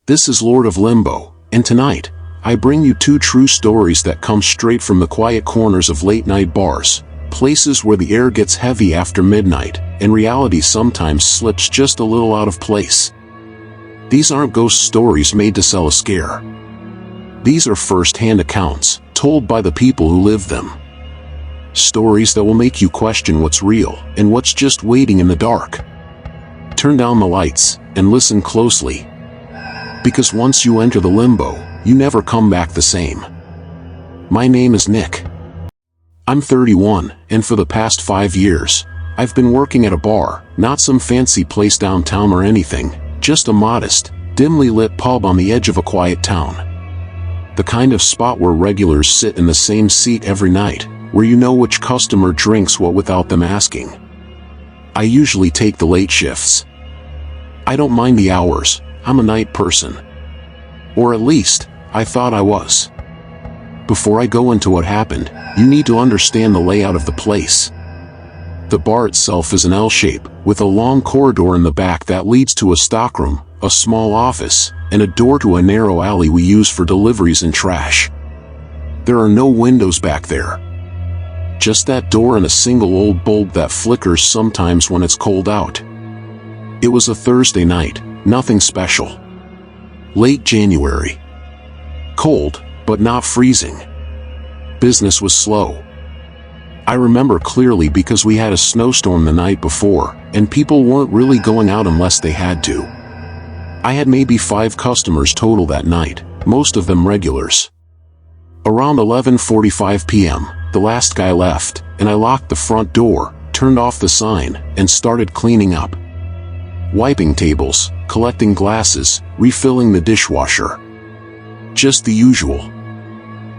This is Lord of Limbo, and tonight, I bring you two true stories that come straight from the quiet corners of late-night bars, places where the air gets heavy after midnight, and reality sometimes slips just a little out of place. These aren't ghost stories made to sell a scare. These are first-hand accounts, told by the people who live them. Stories that will make you question what's real and what's just waiting in the dark. Turn down the lights and listen closely. Because once you enter the limbo, you never come back the same. My name is Nick. I'm 31, and for the past 5 years, I've been working at a bar, not some fancy place downtown or anything, just a modest, dimly lit pub on the edge of a quiet town. The kind of spot where regulars sit in the same seat every night, where you know which customer drinks what without them asking. I usually take the late shifts. I don't mind the hours, I'm a night person. Or at least, I thought I was. Before I go into what happened, you need to understand the layout of the place. The bar itself is an L shape, with a long corridor in the back that leads to a stockroom, a small office, and a door to a narrow alley we use for deliveries and trash. There are no windows back there. Just that door and a single old bulb that flickers sometimes when it's cold out. It was a Thursday night, nothing special. Late January. Cold, but not freezing. Business was slow. I remember clearly because we had a snowstorm the night before, and people weren't really going out unless they had to. I had maybe 5 customers total that night, most of them regulars. Around 11:45 p.m., the last guy left, and I locked the front door, turned off the sign, and started cleaning up. Wiping tables, collecting glasses, refilling the dishwasher. Just the usual.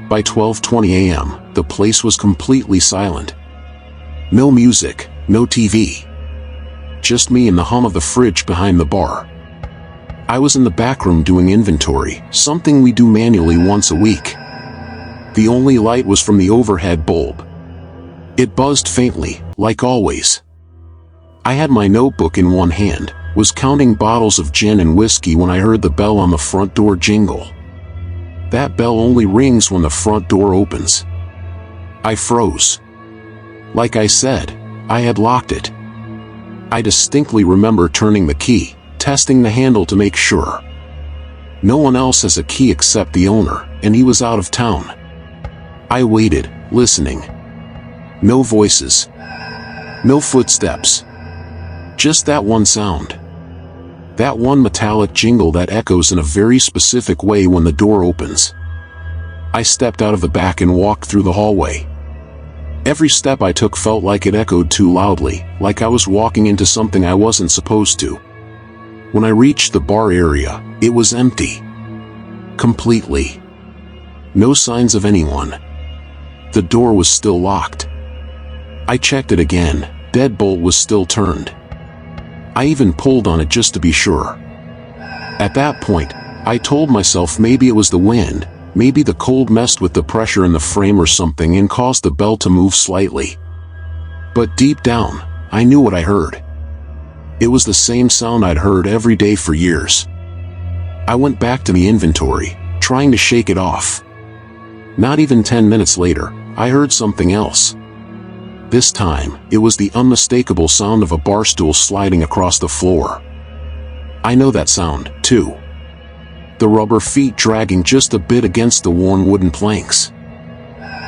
By 12:20 a.m., the place was completely silent. No music, no TV. Just me and the hum of the fridge behind the bar. I was in the back room doing inventory, something we do manually once a week. The only light was from the overhead bulb. It buzzed faintly, like always. I had my notebook in one hand, was counting bottles of gin and whiskey when I heard the bell on the front door jingle. That bell only rings when the front door opens. I froze. Like I said, I had locked it. I distinctly remember turning the key, testing the handle to make sure. No one else has a key except the owner, and he was out of town. I waited, listening. No voices. No footsteps. Just that one sound. That one metallic jingle that echoes in a very specific way when the door opens. I stepped out of the back and walked through the hallway. Every step I took felt like it echoed too loudly, like I was walking into something I wasn't supposed to. When I reached the bar area, it was empty. Completely. No signs of anyone. The door was still locked. I checked it again, deadbolt was still turned. I even pulled on it just to be sure. At that point, I told myself maybe it was the wind, maybe the cold messed with the pressure in the frame or something and caused the bell to move slightly. But deep down, I knew what I heard. It was the same sound I'd heard every day for years. I went back to the inventory, trying to shake it off. Not even 10 minutes later, I heard something else. This time, it was the unmistakable sound of a bar stool sliding across the floor. I know that sound, too. The rubber feet dragging just a bit against the worn wooden planks.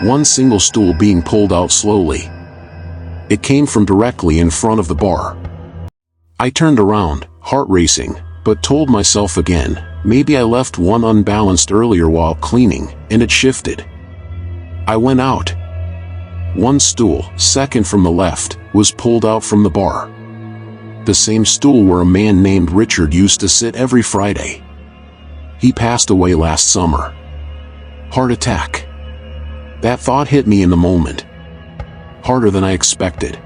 One single stool being pulled out slowly. It came from directly in front of the bar. I turned around, heart racing, but told myself again, maybe I left one unbalanced earlier while cleaning, and it shifted. I went out. One stool, second from the left, was pulled out from the bar. The same stool where a man named Richard used to sit every Friday. He passed away last summer. Heart attack. That thought hit me in the moment. Harder than I expected.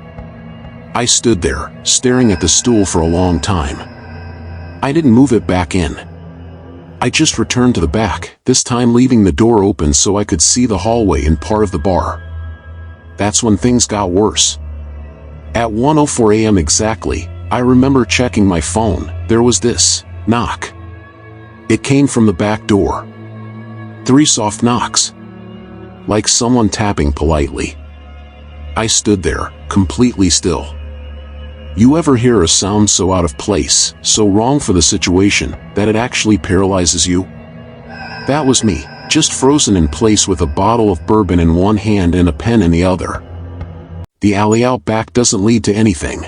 I stood there, staring at the stool for a long time. I didn't move it back in. I just returned to the back, this time leaving the door open so I could see the hallway and part of the bar. That's when things got worse. At 1:04 a.m. exactly, I remember checking my phone. There was this knock. It came from the back door. 3 soft knocks. Like someone tapping politely. I stood there, completely still. You ever hear a sound so out of place, so wrong for the situation, that it actually paralyzes you? That was me, just frozen in place with a bottle of bourbon in one hand and a pen in the other. The alley out back doesn't lead to anything.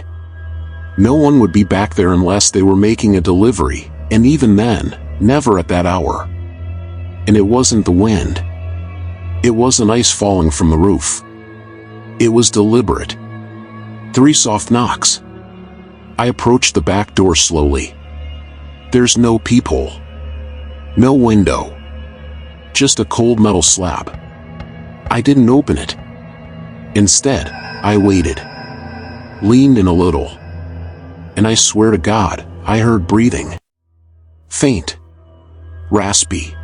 No one would be back there unless they were making a delivery, and even then, never at that hour. And it wasn't the wind. It wasn't ice falling from the roof. It was deliberate. 3 soft knocks. I approached the back door slowly. There's no peephole. No window. Just a cold metal slab. I didn't open it. Instead, I waited. Leaned in a little. And I swear to God, I heard breathing. Faint. Raspy.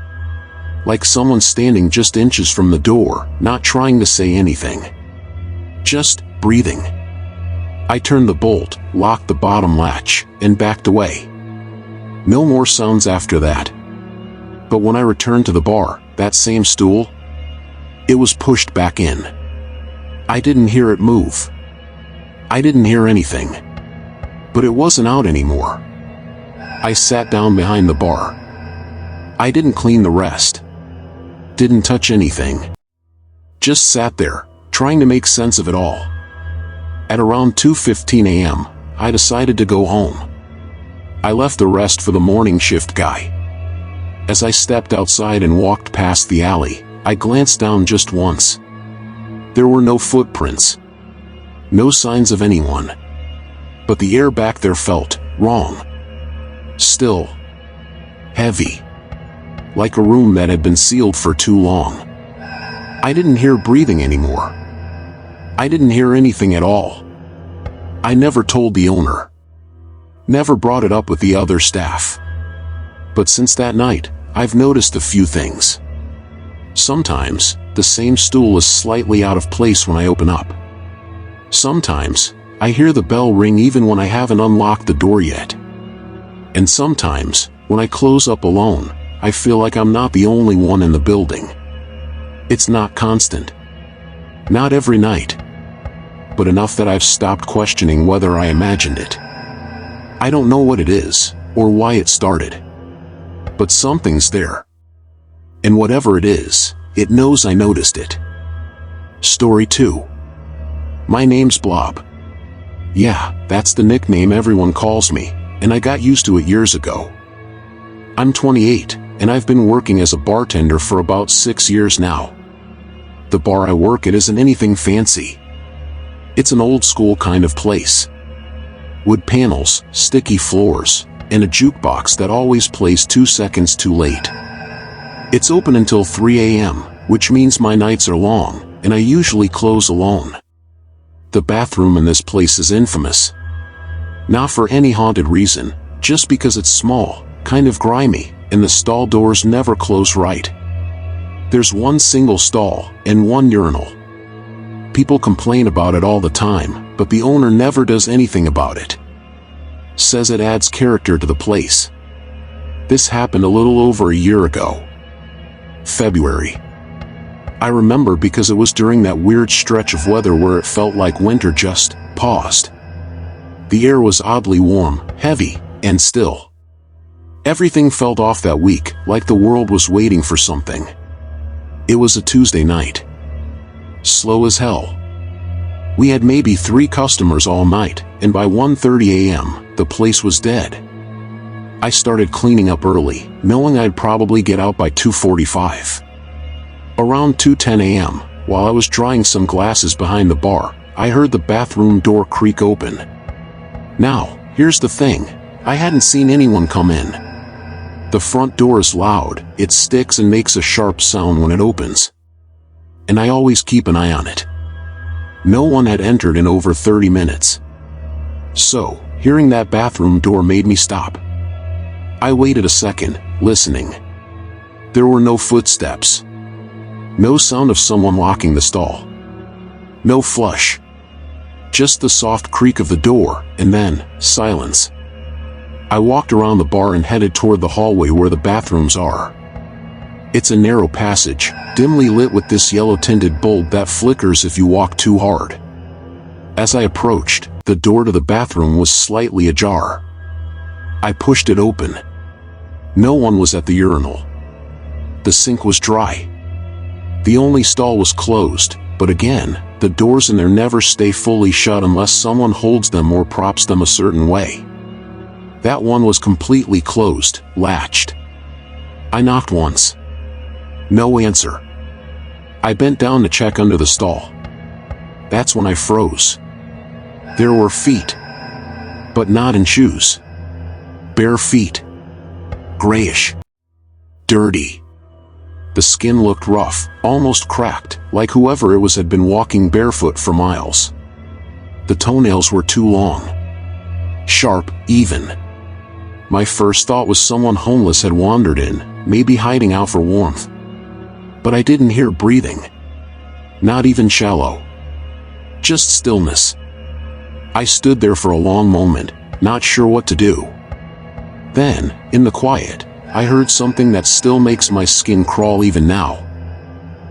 Like someone standing just inches from the door, not trying to say anything. Just breathing. I turned the bolt, locked the bottom latch, and backed away. No more sounds after that. But when I returned to the bar, that same stool, it was pushed back in. I didn't hear it move. I didn't hear anything. But it wasn't out anymore. I sat down behind the bar. I didn't clean the rest. Didn't touch anything. Just sat there, trying to make sense of it all. At around 2:15 a.m., I decided to go home. I left the rest for the morning shift guy. As I stepped outside and walked past the alley, I glanced down just once. There were no footprints. No signs of anyone. But the air back there felt wrong. Still. Heavy. Like a room that had been sealed for too long. I didn't hear breathing anymore. I didn't hear anything at all. I never told the owner. Never brought it up with the other staff. But since that night, I've noticed a few things. Sometimes, the same stool is slightly out of place when I open up. Sometimes, I hear the bell ring even when I haven't unlocked the door yet. And sometimes, when I close up alone, I feel like I'm not the only one in the building. It's not constant. Not every night. But enough that I've stopped questioning whether I imagined it. I don't know what it is, or why it started. But something's there. And whatever it is, it knows I noticed it. Story 2. My name's Blob. Yeah, that's the nickname everyone calls me, and I got used to it years ago. I'm 28, and I've been working as a bartender for about 6 years now. The bar I work at isn't anything fancy. It's an old-school kind of place. Wood panels, sticky floors, and a jukebox that always plays 2 seconds too late. It's open until 3 a.m., which means my nights are long, and I usually close alone. The bathroom in this place is infamous. Not for any haunted reason, just because it's small, kind of grimy, and the stall doors never close right. There's one single stall, and one urinal. People complain about it all the time, but the owner never does anything about it. Says it adds character to the place. This happened a little over a year ago. February. I remember because it was during that weird stretch of weather where it felt like winter just paused. The air was oddly warm, heavy, and still. Everything felt off that week, like the world was waiting for something. It was a Tuesday night. Slow as hell. We had maybe 3 customers all night, and by 1:30 a.m., the place was dead. I started cleaning up early, knowing I'd probably get out by 2:45. Around 2:10 a.m., while I was drying some glasses behind the bar, I heard the bathroom door creak open. Now, here's the thing, I hadn't seen anyone come in. The front door is loud, it sticks and makes a sharp sound when it opens. And I always keep an eye on it. No one had entered in over 30 minutes. So, hearing that bathroom door made me stop. I waited a second, listening. There were no footsteps. No sound of someone locking the stall. No flush. Just the soft creak of the door, and then, silence. I walked around the bar and headed toward the hallway where the bathrooms are. It's a narrow passage, dimly lit with this yellow-tinted bulb that flickers if you walk too hard. As I approached, the door to the bathroom was slightly ajar. I pushed it open. No one was at the urinal. The sink was dry. The only stall was closed, but again, the doors in there never stay fully shut unless someone holds them or props them a certain way. That one was completely closed, latched. I knocked once. No answer. I bent down to check under the stall. That's when I froze. There were feet. But not in shoes. Bare feet. Grayish. Dirty. The skin looked rough, almost cracked, like whoever it was had been walking barefoot for miles. The toenails were too long. Sharp, even. My first thought was someone homeless had wandered in, maybe hiding out for warmth. But I didn't hear breathing. Not even shallow. Just stillness. I stood there for a long moment, not sure what to do. Then, in the quiet, I heard something that still makes my skin crawl even now.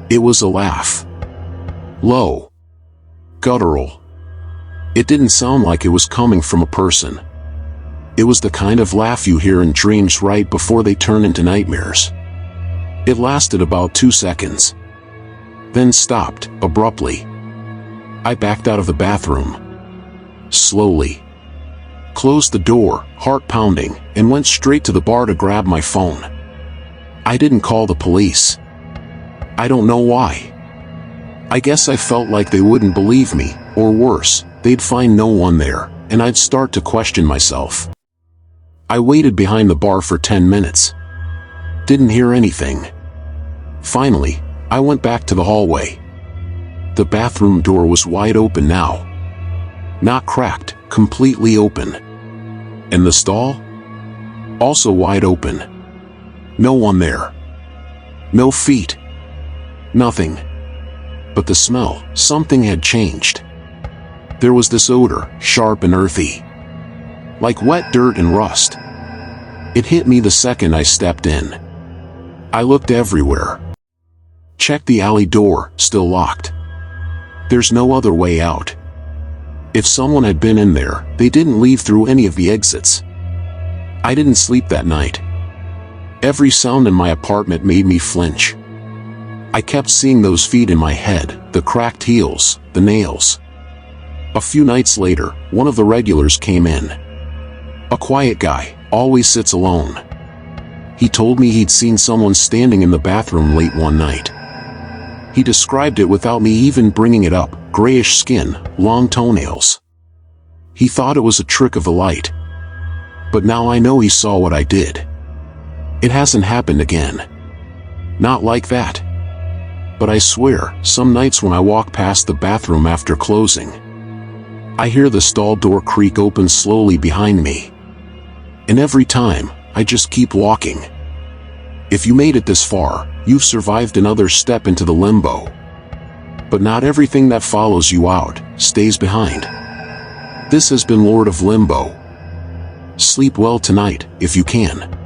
It was a laugh. Low. Guttural. It didn't sound like it was coming from a person. It was the kind of laugh you hear in dreams right before they turn into nightmares. It lasted about 2 seconds. Then stopped, abruptly. I backed out of the bathroom. Slowly. Closed the door, heart pounding, and went straight to the bar to grab my phone. I didn't call the police. I don't know why. I guess I felt like they wouldn't believe me, or worse, they'd find no one there, and I'd start to question myself. I waited behind the bar for 10 minutes. Didn't hear anything. Finally, I went back to the hallway. The bathroom door was wide open now. Not cracked, completely open. And the stall? Also wide open. No one there. No feet. Nothing. But the smell, something had changed. There was this odor, sharp and earthy. Like wet dirt and rust. It hit me the second I stepped in. I looked everywhere. Checked the alley door, still locked. There's no other way out. If someone had been in there, they didn't leave through any of the exits. I didn't sleep that night. Every sound in my apartment made me flinch. I kept seeing those feet in my head, the cracked heels, the nails. A few nights later, one of the regulars came in. A quiet guy, always sits alone. He told me he'd seen someone standing in the bathroom late one night. He described it without me even bringing it up, grayish skin, long toenails. He thought it was a trick of the light. But now I know he saw what I did. It hasn't happened again. Not like that. But I swear, some nights when I walk past the bathroom after closing, I hear the stall door creak open slowly behind me. And every time, I just keep walking. If you made it this far, you've survived another step into the limbo. But not everything that follows you out stays behind. This has been Lord of Limbo. Sleep well tonight, if you can.